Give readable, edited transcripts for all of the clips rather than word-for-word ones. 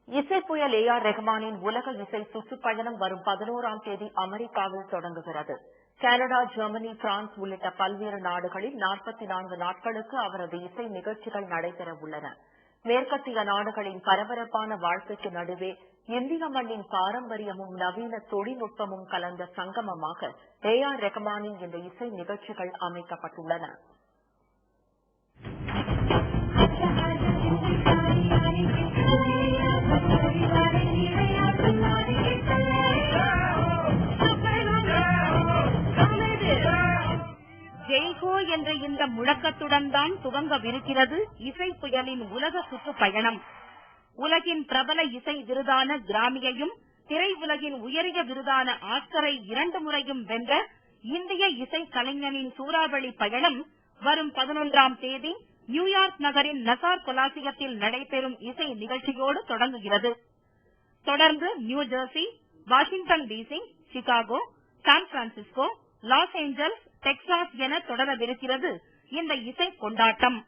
இசை புயல் A.R. ரஹ்மானின் உலக இசை சுற்றுப்பயணம் வரும் 11ஆம் தேதி அமெரிக்காவில் தொடங்குகிறது. கனடா, ஜெர்மனி, பிரான்ஸ் உள்ளிட்ட பல்வேறு நாடுகளில் 44 நாட்களுக்கு அவரது இசை நிகழ்ச்சிகள் நடைபெற உள்ளன. மேற்கத்திய நாடுகளின் பரபரப்பான வாழ்க்கைக்கு நடுவே இந்திய மண்ணின் பாரம்பரியமும் நவீன தொழில்நுட்பமும் கலந்த சங்கமமாக A.R. ரஹ்மானின் இந்த இசை நிகழ்ச்சிகள் அமைக்கப்பட்டுள்ளன. ஜெய்கோ என்ற இந்த முழக்கத்துடன் தான் துவங்கவிருக்கிறது இசை புயலின் உலக சுற்றுப்பயணம். உலகின் பிரபல இசை விருதான கிராமியையும் திரை உலகின் உயரிய விருதான ஆஸ்கரை 2 முறையும் வென்ற இந்திய இசை கலைஞனின் சூறாவளி பயணம் வரும் 11ஆம் தேதி நியூயார்க் நகரின் நசார் கொலாசியத்தில் நடைபெறும் இசை நிகழ்ச்சியோடு தொடங்குகிறது. தொடர்ந்து New Jersey, Washington DC, Chicago, San Francisco, Los Angeles, Texas என தொடரவிருக்கிறது இந்த இசை கொண்டாட்டம்.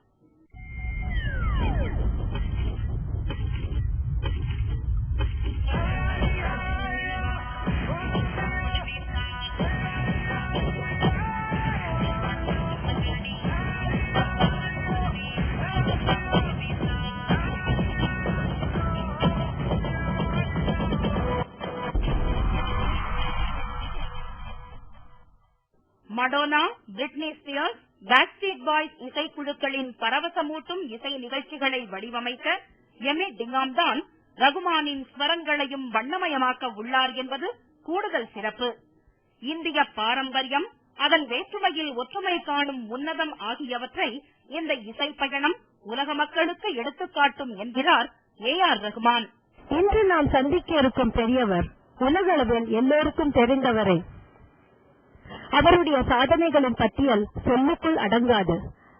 Madonna, Britney Spears, Backstreet Boys இசைக்குழுக்களின் பரவசமூட்டும் இசை நிகழ்ச்சிகளை வடிவமைக்க எம்ஏ டிங்காம் தான் ரகுமானின் ஸ்வரங்களையும் வண்ணமயமாக்க உள்ளார் என்பது கூடுதல் சிறப்பு. இந்திய பாரம்பரியம், அதன் வேற்றுமையில் ஒற்றுமை காணும் உன்னதம் ஆகியவற்றை இந்த இசை பயணம் உலக மக்களுக்கு எடுத்துக்காட்டும் என்கிறார் A.R. ரஹ்மான். இன்று நாம் சந்திக்க இருக்கும் பெரியவர் உலகளவில் எல்லோருக்கும் தெரிந்தவரை. அவருடைய சாதனைகளின் பட்டியல் சொல்லுக்குள் அடங்காது.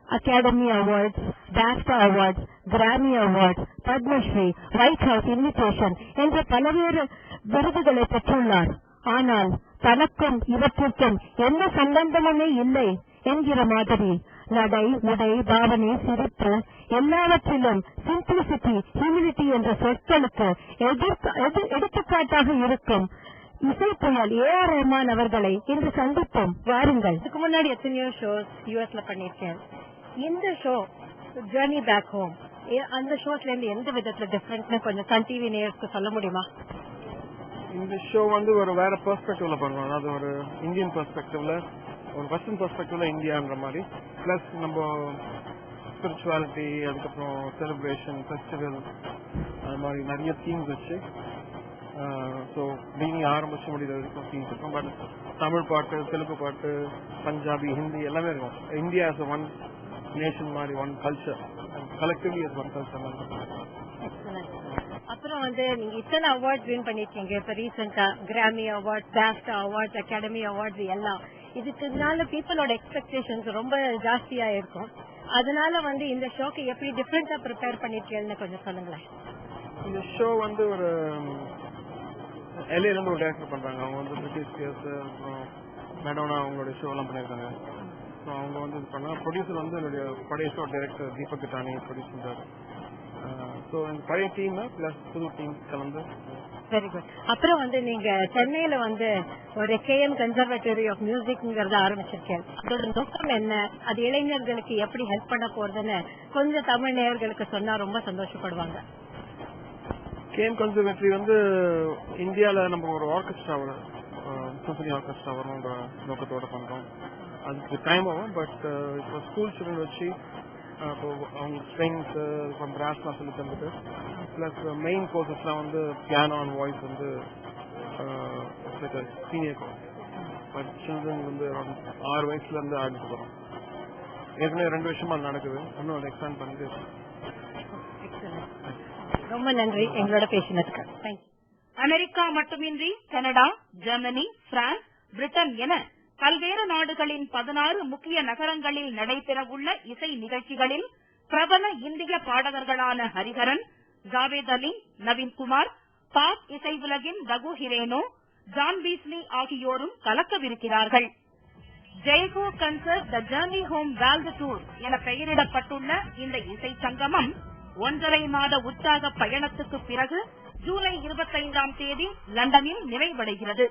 Academy awards, BAFTA awards, Grammy awards, Padmashri, white house invitation என்ற பல்வேறு விருதுகளை பெற்றுள்ளார். ஆனால் தனக்கும் இவற்றுக்கும் எந்த சம்பந்தமுமே இல்லை என்கிற மாதிரி நடை, உடை, பாவனை, சிரிப்பு எல்லாவற்றிலும் சிம்பிளிசிட்டி, ஹியூமிலிட்டி என்ற சொற்களுக்கு எடுத்துக்காட்டாக இருக்கும் இசை புயல் A.R. ரஹ்மான் அவர்களை இன்று சந்திப்போம். வாருங்கள். இதுக்கு முன்னாடி எத்தனையோ ஷோஸ் யூஎஸ்ல பண்ணிருக்கேன். இந்த ஷோ ஜர்னி பேக் ஹோம், அந்த ஷோஸ்ல இருந்து எந்த விதத்துல டிஃபரெண்ட்னு கொஞ்சம் சன் டிவி நேயர்ஸ்க்கு சொல்ல முடியுமா? இந்த ஷோ ஒரு வேற பெர்ஸ்பெக்டிவ்ல பண்ணுவோம். அதாவது ஒரு இந்தியன் பெர்ஸ்பெக்டிவ்ல, ஒரு வெஸ்டர்ன் பெர்ஸ்பெக்டிவ்ல இந்தியான்ற மாதிரி, பிளஸ் நம்ம ஸ்பிரிச்சுவாலிட்டி, அதுக்கப்புறம் செலிப்ரேஷன், ஃபெஸ்டிவல், அது மாதிரி நிறைய தீம்ஸ் வச்சு ஸோ நீங்க ஆரம்பிச்சு முடிகிற வரைக்கும் தீம்ஸ் இருக்கும். பட் தமிழ் பாட்டு, தெலுங்கு பாட்டு, பஞ்சாபி, ஹிந்தி எல்லாமே இருக்கும். இந்தியா as ஒன் நேஷன் மாதிரி, one culture, collectively as one culture. அப்புறம் நீங்க இத்தனை அவார்ட்ஸ் வின் பண்ணிருக்கீங்க. இப்ப ரீசெண்டா கிராமி awards, BAFTA awards, academy awards எல்லாம். இதுக்குனால பீப்புளோட எக்ஸ்பெக்டேஷன்ஸ் ரொம்ப ஜாஸ்தியா இருக்கும். அதனால இந்த ஷோக்கு எப்படி டிஃபரெண்டா ப்ரிப்பேர் பண்ணிருக்கீங்கன்னு கொஞ்சம் சொல்லுங்களேன். இந்த ஷோ ஒரு LA இருந்து ஒரு டைரக்டர் பண்றாங்க. அவங்க பிரிட்னி ஸ்பியர்ஸ், அப்புறம் மெடோனா அவங்களோட ஷோ எல்லாம் பண்ணிருக்காங்க. ஸோ அவங்க இது பண்ணா, ப்ரொடியூசர் என்னுடைய பழைய ஷோ டைரக்டர் தீபக் கிட்டானி ப்ரொடியூஸ் பண்றாரு. ஸோ பழைய டீம் பிளஸ் புது டீம் கலந்து. Very good. அப்புறம் நீங்க சென்னையில ஒரு KM கன்சர்வேட்டரி ஆஃப் மியூசிக்ங்கறத ஆரம்பிச்சிருக்கேன். அதோட நோக்கம் என்ன, அது இளைஞர்களுக்கு எப்படி ஹெல்ப் பண்ண போறதுன்னு கொஞ்சம் தமிழ் நேயர்களுக்கு சொன்னா ரொம்ப சந்தோஷப்படுவாங்க. KM கன்சர்வேட்டரி இந்தியால நம்ம ஒரு ஆர்கெஸ்ட்ரா, சிம்பனி ஆர்கெஸ்ட்ரா வரும்ன்ற நோக்கத்தோட பண்றோம். அதுக்கு டைம் ஆகும். பட் இப்போ ஸ்கூல் ஸ்டூடெண்ட் வச்சு இப்போ அவங்க ஸ்ட்ரிங்ஸ், பிராஸ்லாம் சொல்லி தந்துட்டு, பிளஸ் மெயின் கோர்சஸ்லாம் piano and voice senior course. But children 6 வயசுல இருந்து ஆடிட்டு போறோம். ஏற்கனவே 2 வருஷமா நடக்குது. இன்னும் அதை எக்ஸ்பேண்ட் பண்ணிட்டு. ரொம்ப நன்றி எங்களோட பேசினதுக்கு. தேங்க்யூ. அமெரிக்கா மட்டுமின்றி கனடா, ஜெர்மனி, பிரான்ஸ், பிரிட்டன் என பல்வேறு நாடுகளின் 16 முக்கிய நகரங்களில் நடைபெறவுள்ள இசை நிகழ்ச்சிகளில் பிரபல இந்திய பாடகர்களான ஹரிஹரன், ஜாவேத் அலி, நவீன்குமார், பாப் இசை உலகின் ரகு ஹிரேனோ, ஜான் பீஸ்லி ஆகியோரும் கலக்கவிருக்கிறார்கள். Jai Ho concert the journey home world tour என பெயரிடப்பட்டுள்ள இந்த இசை சங்கமம் 1.5 மாத உற்சாக பயணத்துக்கு பிறகு ஜூலை 25ஆம் தேதி லண்டனில் நிறைவடைகிறது.